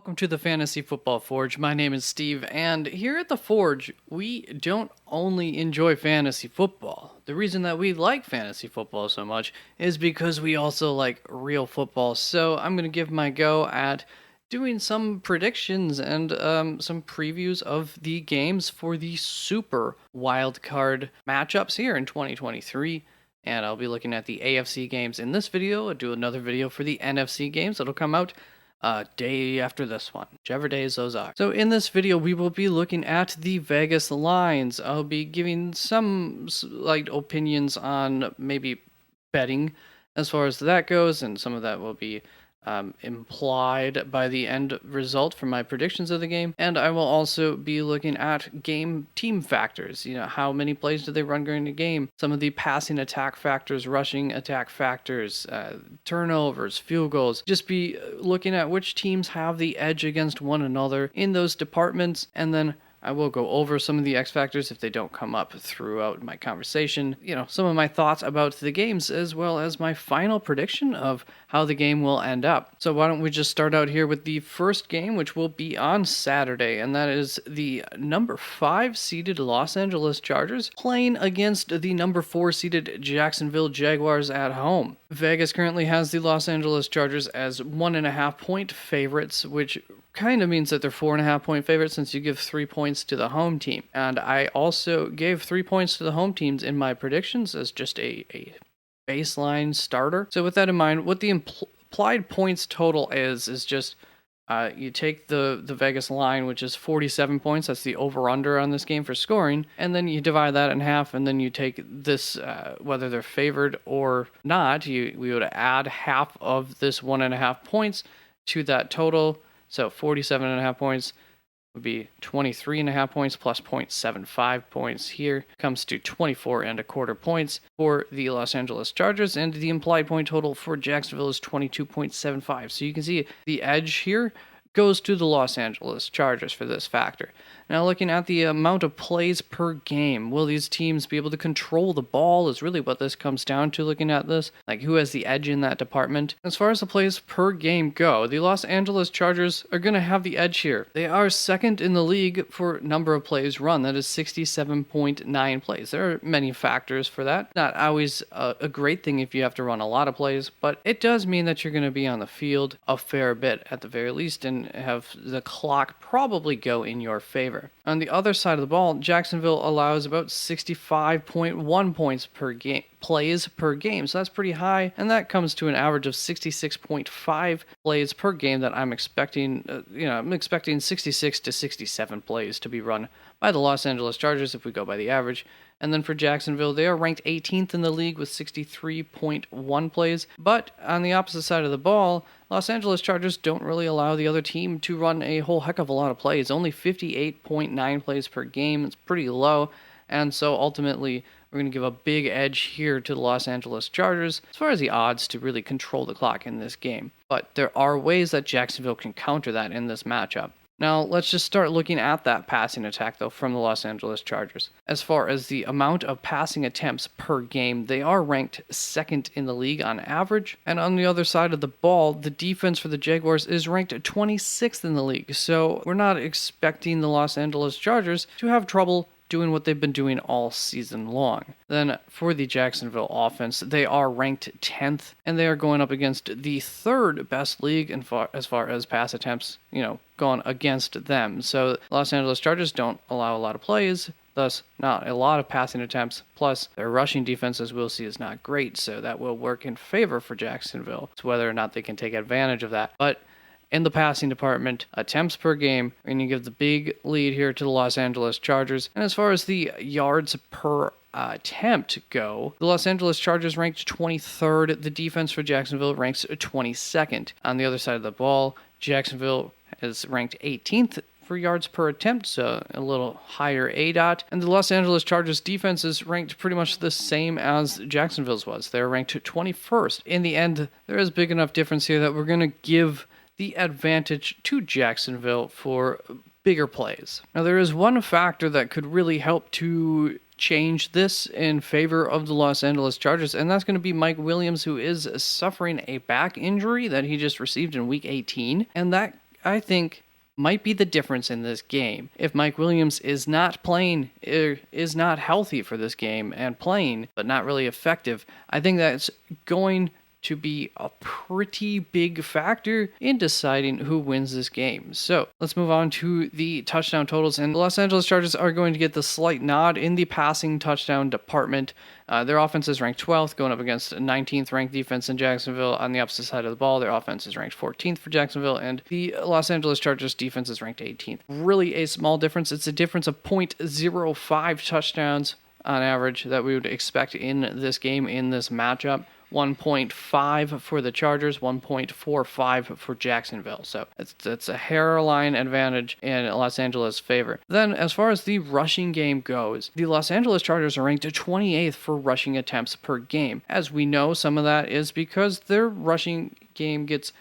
Welcome to the Fantasy Football Forge. My name is Steve, and here at the Forge, we don't only enjoy fantasy football. The reason that we like fantasy football so much is because we also like real football. So I'm going to give my go at doing some predictions and some previews of the games for the Super Wild Card matchups here in 2023. And I'll be looking at the AFC games in this video. I'll do another video for the NFC games that'll come out day after this one, whichever days those are. So in this video, we will be looking at the Vegas lines. I'll be giving some like opinions on maybe betting as far as that goes, and some of that will be implied by the end result from my predictions of the game. And I will also be looking at game team factors. You know, how many plays do they run during the game? Some of the passing attack factors, rushing attack factors, turnovers, field goals. Just be looking at which teams have the edge against one another in those departments, and then I will go over some of the X factors if they don't come up throughout my conversation. You know, some of my thoughts about the games, as well as my final prediction of how the game will end up. So why don't we just start out here with the first game, which will be on Saturday, and that is the number 5 seeded Los Angeles Chargers playing against the number 4 seeded Jacksonville Jaguars at home. Vegas currently has the Los Angeles Chargers as 1.5 point favorites, which kind of means that they're 4.5 point favorites since you give 3 points to the home team. And I also gave 3 points to the home teams in my predictions as just a baseline starter. So with that in mind, what the implied points total is just you take the Vegas line, which is 47 points. That's the over-under on this game for scoring. And then you divide that in half, and then you take this, whether they're favored or not, we would add half of this 1.5 points to that total. So 47.5 points would be 23.5 points plus 0.75 points here. Comes to 24.25 points for the Los Angeles Chargers, and the implied point total for Jacksonville is 22.75. So you can see the edge here goes to the Los Angeles Chargers for this factor. Now looking at the amount of plays per game, will these teams be able to control the ball is really what this comes down to looking at this. Like, who has the edge in that department? As far as the plays per game go, the Los Angeles Chargers are going to have the edge here. They are second in the league for number of plays run. That is 67.9 plays. There are many factors for that. Not always a great thing if you have to run a lot of plays, but it does mean that you're going to be on the field a fair bit at the very least and have the clock probably go in your favor. On the other side of the ball, Jacksonville allows about 65.1 points per game, plays per game. So that's pretty high, and that comes to an average of 66.5 plays per game that I'm expecting. I'm expecting 66 to 67 plays to be run by the Los Angeles Chargers if we go by the average. And then for Jacksonville, they are ranked 18th in the league with 63.1 plays. But on the opposite side of the ball, Los Angeles Chargers don't really allow the other team to run a whole heck of a lot of plays. Only 58.9 plays per game. It's pretty low. And so ultimately, we're going to give a big edge here to the Los Angeles Chargers as far as the odds to really control the clock in this game. But there are ways that Jacksonville can counter that in this matchup. Now, let's just start looking at that passing attack, though, from the Los Angeles Chargers. As far as the amount of passing attempts per game, they are ranked second in the league on average. And on the other side of the ball, the defense for the Jaguars is ranked 26th in the league. So we're not expecting the Los Angeles Chargers to have trouble doing what they've been doing all season long. Then for the Jacksonville offense, they are ranked 10th, and they are going up against the third best league as far as pass attempts, going against them. So Los Angeles Chargers don't allow a lot of plays, thus not a lot of passing attempts, plus their rushing defense, as we'll see, is not great, so that will work in favor for Jacksonville. It's whether or not they can take advantage of that. But in the passing department, attempts per game, we're going to give the big lead here to the Los Angeles Chargers. And as far as the yards per attempt go, the Los Angeles Chargers ranked 23rd. The defense for Jacksonville ranks 22nd. On the other side of the ball, Jacksonville is ranked 18th for yards per attempt, so a little higher ADOT. And the Los Angeles Chargers defense is ranked pretty much the same as Jacksonville's was. They're ranked 21st. In the end, there is big enough difference here that we're going to give the advantage to Jacksonville for bigger plays. Now, there is one factor that could really help to change this in favor of the Los Angeles Chargers, and that's going to be Mike Williams, who is suffering a back injury that he just received in Week 18, and that I think might be the difference in this game. If Mike Williams is not playing, is not healthy for this game and playing, but not really effective, I think that's going to be a pretty big factor in deciding who wins this game. So let's move on to the touchdown totals. And the Los Angeles Chargers are going to get the slight nod in the passing touchdown department. Their offense is ranked 12th, going up against a 19th ranked defense in Jacksonville. On the opposite side of the ball, their offense is ranked 14th for Jacksonville, and the Los Angeles Chargers defense is ranked 18th. Really a small difference. It's a difference of 0.05 touchdowns on average that we would expect in this game, in this matchup. 1.5 for the Chargers, 1.45 for Jacksonville. So it's a hairline advantage in Los Angeles' favor. Then, as far as the rushing game goes, the Los Angeles Chargers are ranked 28th for rushing attempts per game. As we know, some of that is because their rushing game gets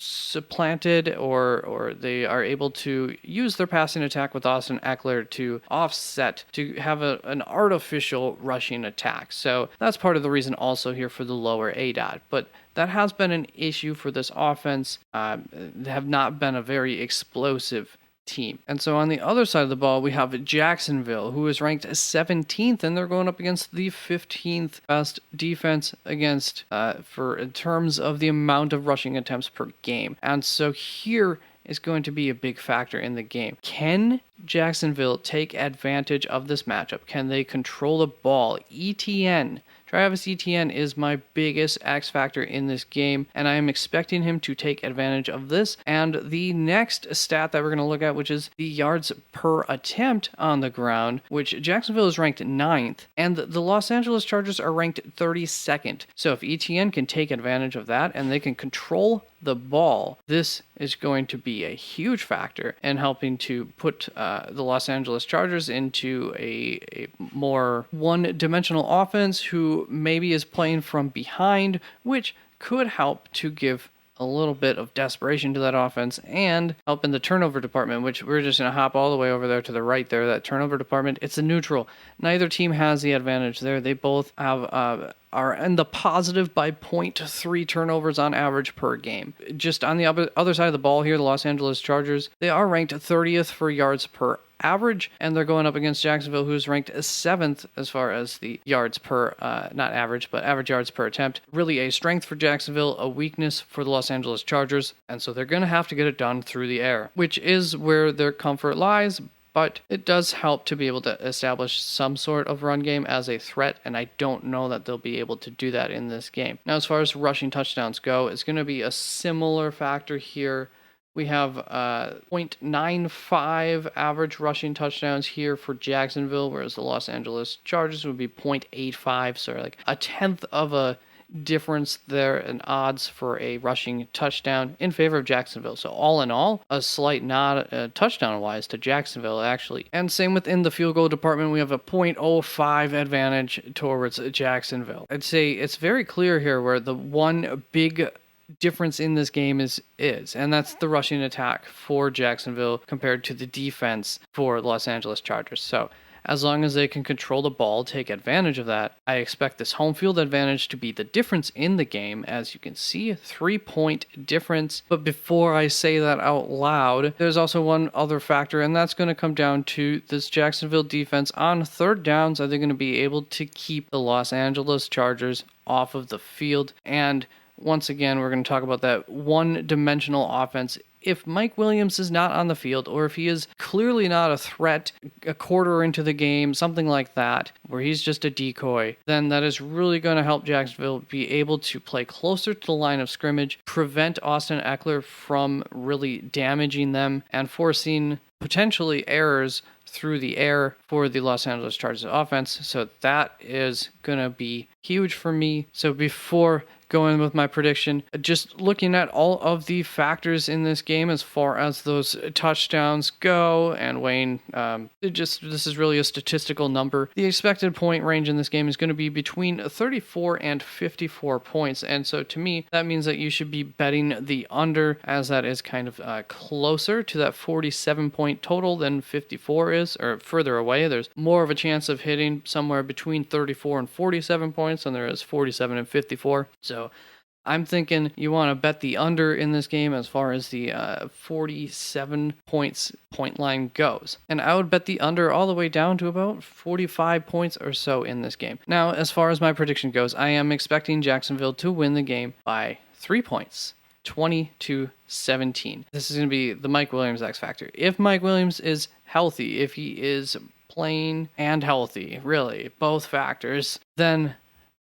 supplanted, or they are able to use their passing attack with Austin Eckler to offset, to have an artificial rushing attack. So that's part of the reason also here for the lower ADOT. But that has been an issue for this offense. They have not been a very explosive team. And so on the other side of the ball, we have Jacksonville, who is ranked 17th, and they're going up against the 15th best defense against in terms of the amount of rushing attempts per game. And so here is going to be a big factor in the game. Can Jacksonville take advantage of this matchup? Can they control the ball? Travis Etienne is my biggest X factor in this game, and I am expecting him to take advantage of this. And the next stat that we're going to look at, which is the yards per attempt on the ground, which Jacksonville is ranked 9th, and the Los Angeles Chargers are ranked 32nd. So if Etienne can take advantage of that and they can control the ball, this is going to be a huge factor in helping to put the Los Angeles Chargers into a more one-dimensional offense who maybe is playing from behind, which could help to give a little bit of desperation to that offense and help in the turnover department, which we're just going to hop all the way over there to the right there. That turnover department, it's a neutral. Neither team has the advantage there. They both have are in the positive by 0.3 turnovers on average per game. Just on the other side of the ball here, the Los Angeles Chargers, they are ranked 30th for yards per average, and they're going up against Jacksonville, who's ranked 7th as far as the yards per, not average, but average yards per attempt. Really a strength for Jacksonville, a weakness for the Los Angeles Chargers, and so they're going to have to get it done through the air, which is where their comfort lies. But it does help to be able to establish some sort of run game as a threat, and I don't know that they'll be able to do that in this game. Now, as far as rushing touchdowns go, it's going to be a similar factor here. We have 0.95 average rushing touchdowns here for Jacksonville, whereas the Los Angeles Chargers would be 0.85, so like a tenth of a difference there in odds for a rushing touchdown in favor of Jacksonville. So all in all, a slight nod touchdown-wise to Jacksonville, actually. And same within the field goal department, we have a 0.05 advantage towards Jacksonville. I'd say it's very clear here where the one big difference in this game is, and that's the rushing attack for Jacksonville compared to the defense for Los Angeles Chargers. So as long as they can control the ball, take advantage of that, I expect this home field advantage to be the difference in the game. As you can see, a 3-point difference. But before I say that out loud, there's also one other factor, and that's going to come down to this Jacksonville defense. On third downs, are they going to be able to keep the Los Angeles Chargers off of the field? And once again, we're going to talk about that one-dimensional offense. If Mike Williams is not on the field, or if he is clearly not a threat a quarter into the game, something like that, where he's just a decoy, then that is really going to help Jacksonville be able to play closer to the line of scrimmage, prevent Austin Eckler from really damaging them, and forcing potentially errors through the air for the Los Angeles Chargers offense. So that is going to be huge for me. So before going with my prediction, just looking at all of the factors in this game as far as those touchdowns go, and Wayne, this is really a statistical number. The expected point range in this game is going to be between 34 and 54 points, and so to me, that means that you should be betting the under, as that is kind of closer to that 47-point total than 54 is, or further away. There's more of a chance of hitting somewhere between 34 and 47 points than there is 47 and 54. So I'm thinking you want to bet the under in this game as far as the 47 point line goes. And I would bet the under all the way down to about 45 points or so in this game. Now, as far as my prediction goes, I am expecting Jacksonville to win the game by 3 points. 20-17. This is going to be the Mike Williams X factor. If Mike Williams is healthy, if he is playing and healthy, really, both factors, then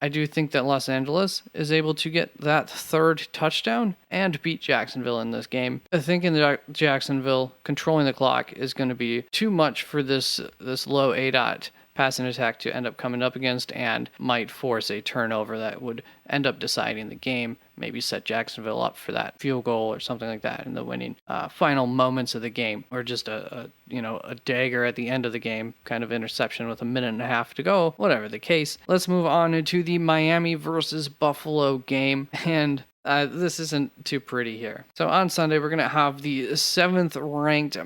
I do think that Los Angeles is able to get that third touchdown and beat Jacksonville in this game. I think in Jacksonville, controlling the clock is going to be too much for this low ADOT passing attack to end up coming up against, and might force a turnover that would end up deciding the game, maybe set Jacksonville up for that field goal or something like that in the winning final moments of the game, or just a dagger at the end of the game kind of interception with a minute and a half to go, whatever the case. Let's move on to the Miami versus Buffalo game, and this isn't too pretty here. So on Sunday, we're going to have the 7th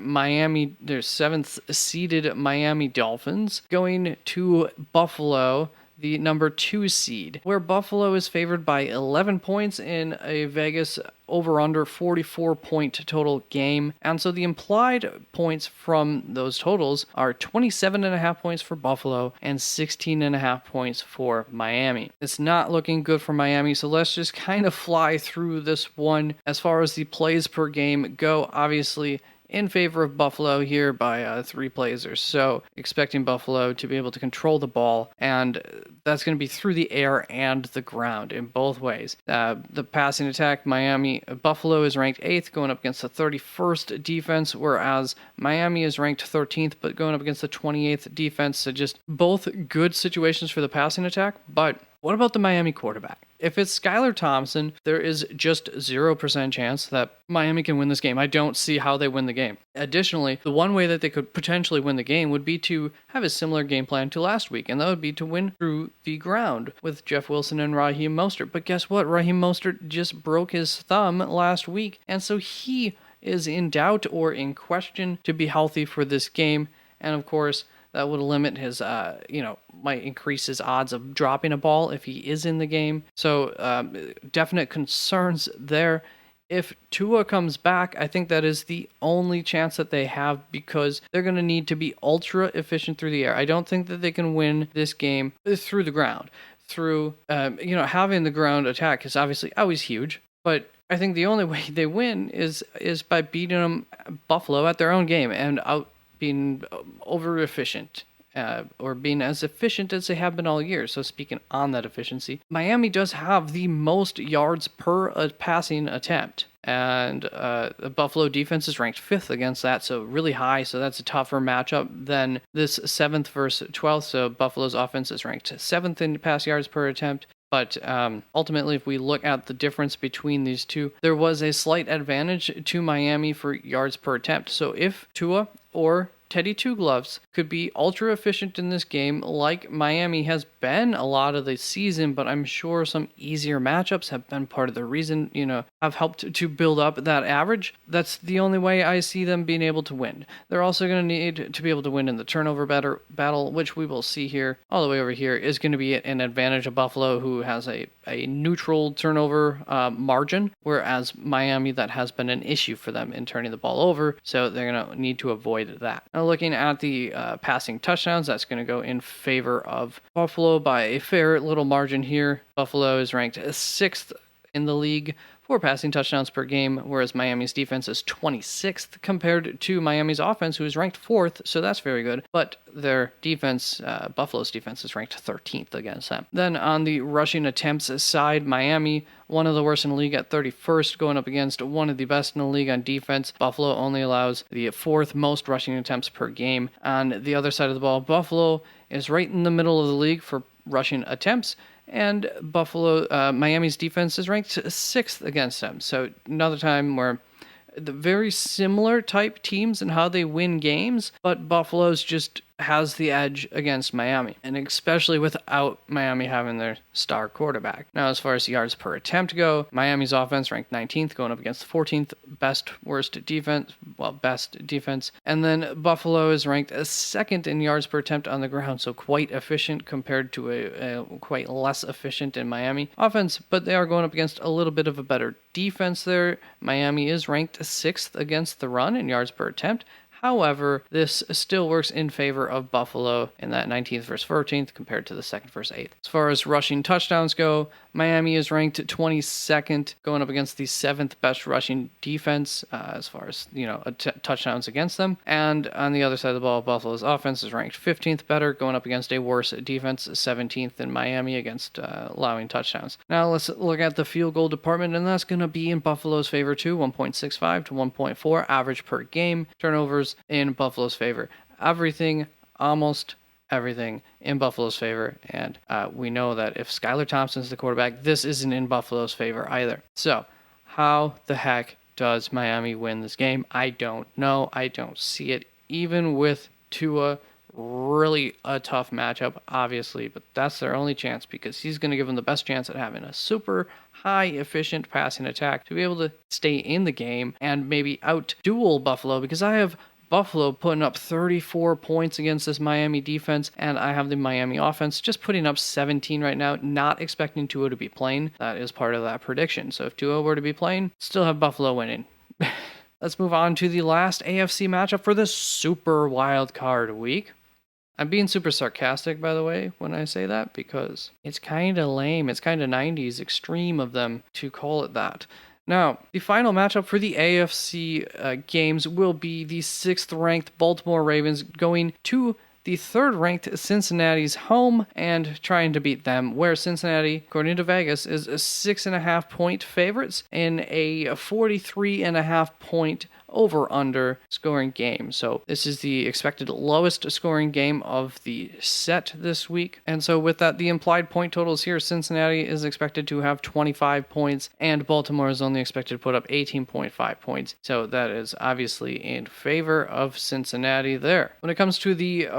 seeded Miami Dolphins going to Buffalo, the number 2 seed, where Buffalo is favored by 11 points in a Vegas over-under 44-point total game. And so the implied points from those totals are 27.5 points for Buffalo and 16.5 points for Miami. It's not looking good for Miami, so let's just kind of fly through this one. As far as the plays per game go, obviously in favor of Buffalo here by 3 plays or so, expecting Buffalo to be able to control the ball, and that's going to be through the air and the ground in both ways. The passing attack, Buffalo is ranked 8th, going up against the 31st defense, whereas Miami is ranked 13th, but going up against the 28th defense. So just both good situations for the passing attack, but what about the Miami quarterback? If it's Skylar Thompson, there is just 0% chance that Miami can win this game. I don't see how they win the game. Additionally, the one way that they could potentially win the game would be to have a similar game plan to last week, and that would be to win through the ground with Jeff Wilson and Raheem Mostert. But guess what? Raheem Mostert just broke his thumb last week, and so he is in doubt or in question to be healthy for this game. And of course, that would limit his, might increase his odds of dropping a ball if he is in the game. So definite concerns there. If Tua comes back, I think that is the only chance that they have, because they're going to need to be ultra efficient through the air. I don't think that they can win this game through the ground. Having the ground attack is obviously always huge, but I think the only way they win is by beating them, Buffalo, at their own game and being over efficient, or being as efficient as they have been all year. So speaking on that efficiency, Miami does have the most yards per passing attempt, and the Buffalo defense is ranked 5th against that, so really high. So that's a tougher matchup than this 7th versus 12th. So Buffalo's offense is ranked 7th in pass yards per attempt. But ultimately, if we look at the difference between these two, there was a slight advantage to Miami for yards per attempt. So if Tua or Teddy Two Gloves could be ultra efficient in this game, like Miami has been a lot of the season, but I'm sure some easier matchups have been part of the reason, have helped to build up that average. That's the only way I see them being able to win. They're also going to need to be able to win in the turnover battle, which we will see here, all the way over here, is going to be an advantage of Buffalo, who has a neutral turnover margin, whereas Miami, that has been an issue for them in turning the ball over, so they're going to need to avoid that. Now, looking at the passing touchdowns, that's going to go in favor of Buffalo by a fair little margin here. Buffalo is ranked 6th in the league for passing touchdowns per game, whereas Miami's defense is 26th compared to Miami's offense, who is ranked 4th, so that's very good. But their defense, Buffalo's defense, is ranked 13th against them. Then on the rushing attempts side, Miami, one of the worst in the league at 31st, going up against one of the best in the league on defense. Buffalo only allows the 4th most rushing attempts per game. On the other side of the ball, Buffalo is right in the middle of the league for rushing attempts, and Miami's defense is ranked 6th against them. So another time where the very similar type teams and how they win games, but Buffalo's just has the edge against Miami, and especially without Miami having their star quarterback. Now, as far as yards per attempt go, Miami's offense ranked 19th, going up against the 14th best defense. And then Buffalo is ranked as second in yards per attempt on the ground, so quite efficient compared to a quite less efficient in Miami offense, but they are going up against a little bit of a better defense there. Miami is ranked 6th against the run in yards per attempt. However, this still works in favor of Buffalo in that 19th versus 14th compared to the 2nd versus 8th. As far as rushing touchdowns go, Miami is ranked 22nd, going up against the 7th best rushing defense as far as, touchdowns against them. And on the other side of the ball, Buffalo's offense is ranked 15th better, going up against a worse defense, 17th in Miami against allowing touchdowns. Now let's look at the field goal department, and that's going to be in Buffalo's favor too, 1.65 to 1.4 average per game. Turnovers in Buffalo's favor. Almost everything in Buffalo's favor, and we know that if Skylar Thompson's the quarterback, this isn't in Buffalo's favor either. So, how the heck does Miami win this game? I don't know. I don't see it, even with Tua. Really a tough matchup, obviously, but that's their only chance because he's going to give them the best chance at having a super high efficient passing attack to be able to stay in the game and maybe out-duel Buffalo, because I have Buffalo putting up 34 points against this Miami defense, and I have the Miami offense just putting up 17 right now, not expecting Tua to be playing. That is part of that prediction. So if Tua were to be playing, still have Buffalo winning. Let's move on to the last AFC matchup for the Super Wild Card Week. I'm being super sarcastic, by the way, when I say that, because it's kind of lame. It's kind of 90s extreme of them to call it that. Now, the final matchup for the AFC games will be the 6th-ranked Baltimore Ravens going to the 3rd-ranked Cincinnati's home and trying to beat them, where Cincinnati, according to Vegas, is 6.5-point favorites in a 43.5-point over-under scoring game. So this is the expected lowest scoring game of the set this week. And so with that, the implied point totals here, Cincinnati is expected to have 25 points and Baltimore is only expected to put up 18.5 points. So that is obviously in favor of Cincinnati there. When it comes to the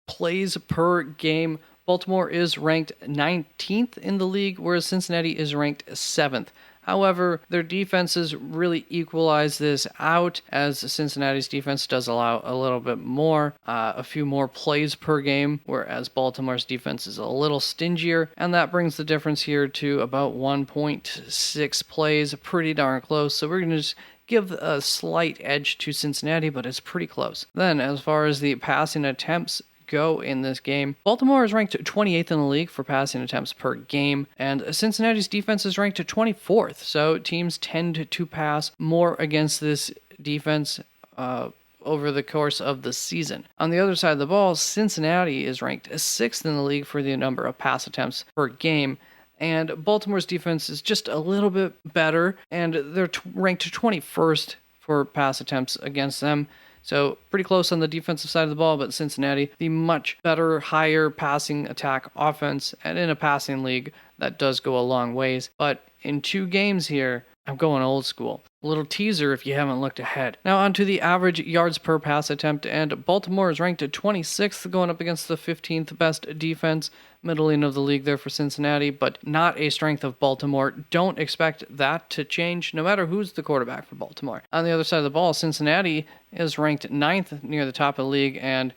plays per game, Baltimore is ranked 19th in the league, whereas Cincinnati is ranked 7th. However, their defenses really equalize this out, as Cincinnati's defense does allow a little bit more, a few more plays per game, whereas Baltimore's defense is a little stingier, and that brings the difference here to about 1.6 plays, pretty darn close. So we're going to just give a slight edge to Cincinnati, but it's pretty close. Then, as far as the passing attempts go in this game, Baltimore is ranked 28th in the league for passing attempts per game, and Cincinnati's defense is ranked 24th. So teams tend to pass more against this defense over the course of the season. On the other side of the ball, Cincinnati is ranked 6th in the league for the number of pass attempts per game, and Baltimore's defense is just a little bit better, and they're ranked 21st for pass attempts against them. So pretty close on the defensive side of the ball, but Cincinnati, the much better, higher passing attack offense, and in a passing league, that does go a long ways. But in 2 games here, I'm going old school. A little teaser if you haven't looked ahead. Now on to the average yards per pass attempt, and Baltimore is ranked at 26th, going up against the 15th best defense, middling of the league there for Cincinnati, but not a strength of Baltimore. Don't expect that to change, no matter who's the quarterback for Baltimore. On the other side of the ball, Cincinnati is ranked 9th near the top of the league, and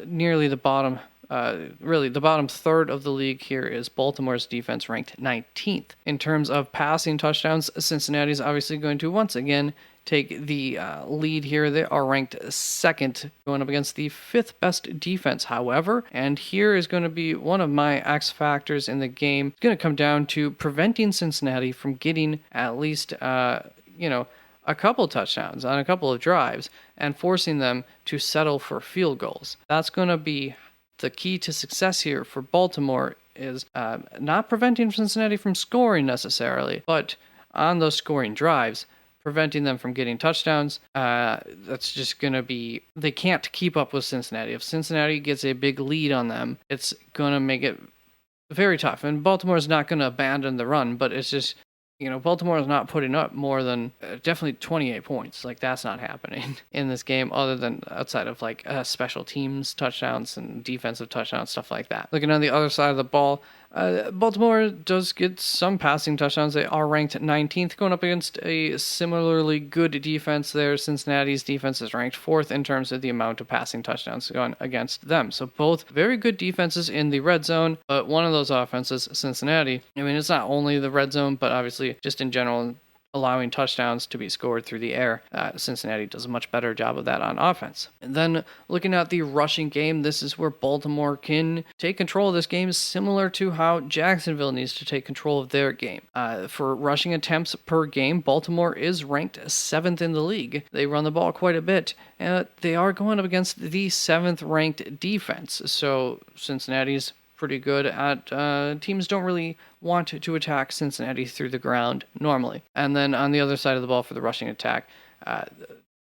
nearly the bottom. Really, the bottom third of the league here is Baltimore's defense, ranked 19th. In terms of passing touchdowns, Cincinnati's obviously going to once again take the lead here. They are ranked 2nd, going up against the 5th best defense, however. And here is going to be one of my X factors in the game. It's going to come down to preventing Cincinnati from getting at least, a couple touchdowns on a couple of drives and forcing them to settle for field goals. That's going to be the key to success here for Baltimore, is not preventing Cincinnati from scoring necessarily, but on those scoring drives, preventing them from getting touchdowns. That's just going to be, they can't keep up with Cincinnati. If Cincinnati gets a big lead on them, it's going to make it very tough. And Baltimore's not going to abandon the run, but it's just, Baltimore is not putting up more than definitely 28 points. Like, that's not happening in this game, other than outside of like special teams touchdowns and defensive touchdowns, stuff like that. Looking on the other side of the ball, Baltimore does get some passing touchdowns. They are ranked 19th, going up against a similarly good defense there. Cincinnati's defense is ranked 4th in terms of the amount of passing touchdowns going against them. So both very good defenses in the red zone, but one of those offenses, Cincinnati, I mean, it's not only the red zone, but obviously just in general, allowing touchdowns to be scored through the air. Cincinnati does a much better job of that on offense. And then looking at the rushing game, this is where Baltimore can take control of this game, similar to how Jacksonville needs to take control of their game. For rushing attempts per game, Baltimore is ranked 7th in the league. They run the ball quite a bit, and they are going up against the 7th ranked defense. So Cincinnati's pretty good at teams don't really want to attack Cincinnati through the ground normally. And then on the other side of the ball for the rushing attack,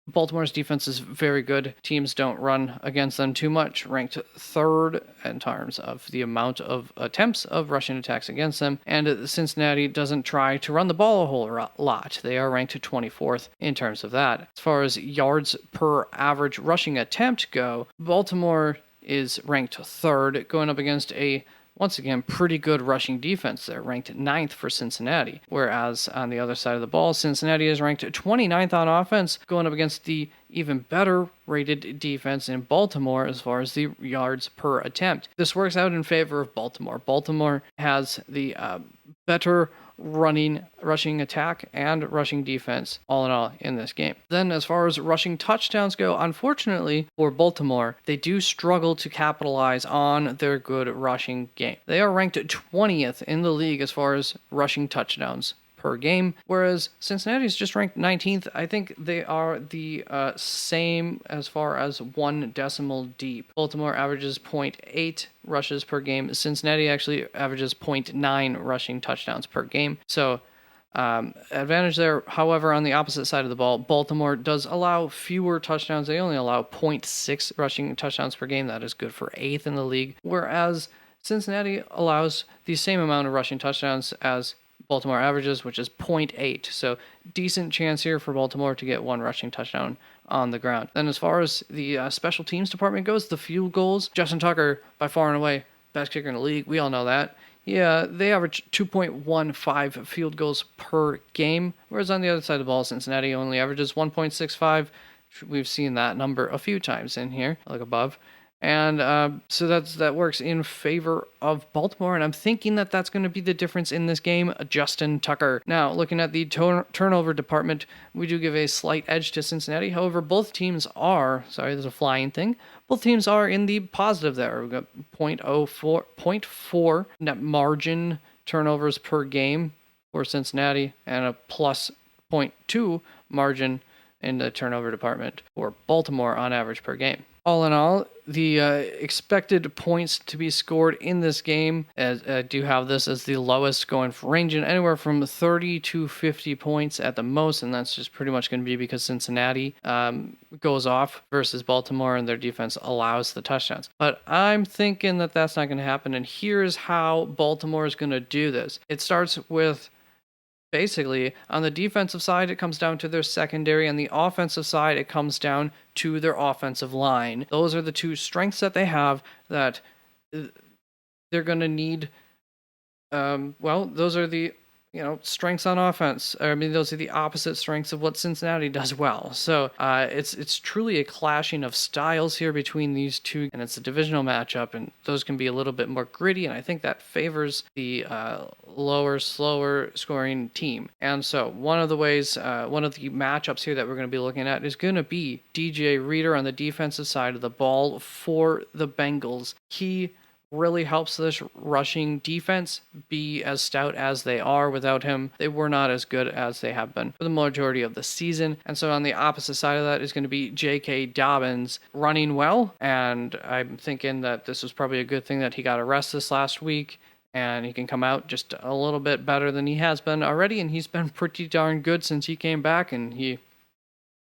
Baltimore's defense is very good. Teams don't run against them too much, ranked 3rd in terms of the amount of attempts of rushing attacks against them. And Cincinnati doesn't try to run the ball a whole lot. They are ranked 24th in terms of that. As far as yards per average rushing attempt go, Baltimore is ranked 3rd, going up against a, once again, pretty good rushing defense there, ranked 9th for Cincinnati. Whereas on the other side of the ball, Cincinnati is ranked 29th on offense, going up against the even better rated defense in Baltimore as far as the yards per attempt. This works out in favor of Baltimore. Baltimore has the better rushing attack and rushing defense all in all in this game. Then as far as rushing touchdowns go, unfortunately for Baltimore, they do struggle to capitalize on their good rushing game. They are ranked 20th in the league as far as rushing touchdowns per game, whereas Cincinnati is just ranked 19th. I think they are the same as far as 1 decimal deep. Baltimore averages 0.8 rushes per game. Cincinnati actually averages 0.9 rushing touchdowns per game. So advantage there. However, on the opposite side of the ball, Baltimore does allow fewer touchdowns. They only allow 0.6 rushing touchdowns per game. That is good for 8th in the league, whereas Cincinnati allows the same amount of rushing touchdowns as Baltimore averages, which is 0.8. So decent chance here for Baltimore to get 1 rushing touchdown on the ground. Then as far as the special teams department goes, the field goals, Justin Tucker, by far and away, best kicker in the league. We all know that. Yeah, they average 2.15 field goals per game, whereas on the other side of the ball, Cincinnati only averages 1.65. We've seen that number a few times in here, like above. And so that works in favor of Baltimore, and I'm thinking that that's going to be the difference in this game, Justin Tucker. Now, looking at the turnover department, we do give a slight edge to Cincinnati. However, both teams are, sorry, there's a flying thing. Both teams are in the positive there. We've got 0.4 net margin turnovers per game for Cincinnati, and a plus 0.2 margin in the turnover department for Baltimore on average per game. All in all, the expected points to be scored in this game, I do have this as the lowest, going for ranging anywhere from 30 to 50 points at the most, and that's just pretty much going to be because Cincinnati goes off versus Baltimore and their defense allows the touchdowns. But I'm thinking that that's not going to happen, and here's how Baltimore is going to do this. It starts with, basically, on the defensive side, it comes down to their secondary. On the offensive side, it comes down to their offensive line. Those are the two strengths that they have that they're going to need. Those are the strengths on offense. I mean, those are the opposite strengths of what Cincinnati does well. So it's truly a clashing of styles here between these two, and it's a divisional matchup, and those can be a little bit more gritty, and I think that favors the lower, slower scoring team. And so one of the matchups here that we're going to be looking at is going to be DJ Reader on the defensive side of the ball for the Bengals. He really helps this rushing defense be as stout as they are. Without him, they were not as good as they have been for the majority of the season. And so on the opposite side of that is going to be J.K. Dobbins running well, and I'm thinking that this was probably a good thing that he got a rest this last week, and he can come out just a little bit better than he has been already, and he's been pretty darn good since he came back, and he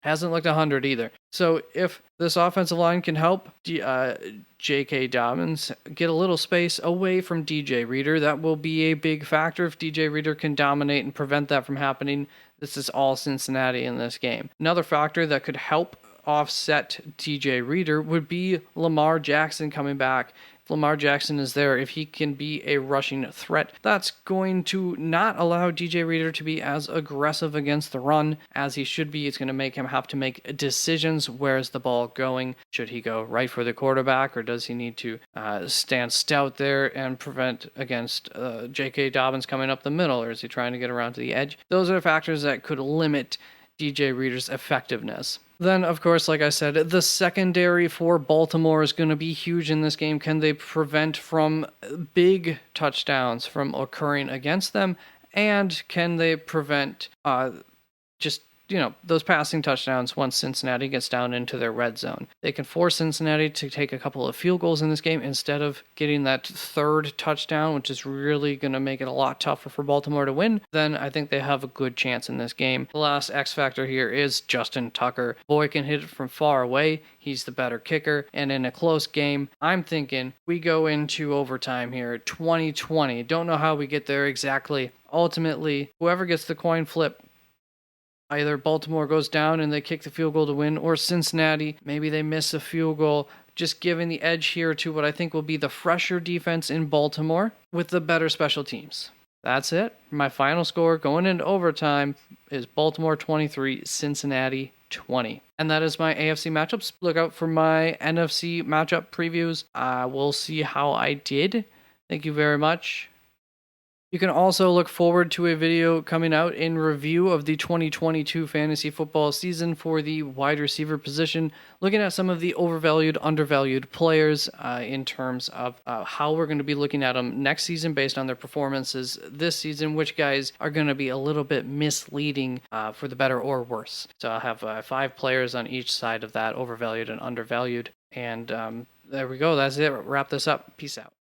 Hasn't looked 100 either. So if this offensive line can help J.K. Dobbins get a little space away from DJ Reader, that will be a big factor. If DJ Reader can dominate and prevent that from happening, this is all Cincinnati in this game. Another factor that could help offset DJ Reader would be Lamar Jackson coming back. If Lamar Jackson is there, if he can be a rushing threat, that's going to not allow DJ Reader to be as aggressive against the run as he should be. It's going to make him have to make decisions. Where's the ball going? Should he go right for the quarterback, or does he need to stand stout there and prevent against J.K. Dobbins coming up the middle, or is he trying to get around to the edge? Those are factors that could limit DJ Reader's effectiveness. Then, of course, like I said, the secondary for Baltimore is going to be huge in this game. Can they prevent from big touchdowns from occurring against them? And can they prevent those passing touchdowns once Cincinnati gets down into their red zone? They can force Cincinnati to take a couple of field goals in this game instead of getting that third touchdown, which is really going to make it a lot tougher for Baltimore to win. Then I think they have a good chance in this game. The last X factor here is Justin Tucker. Boy can hit it from far away. He's the better kicker. And in a close game, I'm thinking we go into overtime here, 20-20. Don't know how we get there exactly. Ultimately, whoever gets the coin flip, either Baltimore goes down and they kick the field goal to win, or Cincinnati, maybe they miss a field goal, just giving the edge here to what I think will be the fresher defense in Baltimore with the better special teams. That's it. My final score going into overtime is Baltimore 23, Cincinnati 20. And that is my AFC matchups. Look out for my NFC matchup previews. We'll see how I did. Thank you very much. You can also look forward to a video coming out in review of the 2022 fantasy football season for the wide receiver position, looking at some of the overvalued, undervalued players in terms of how we're going to be looking at them next season based on their performances this season, which guys are going to be a little bit misleading for the better or worse. So I'll have 5 players on each side of that, overvalued and undervalued. And there we go. That's it. Wrap this up. Peace out.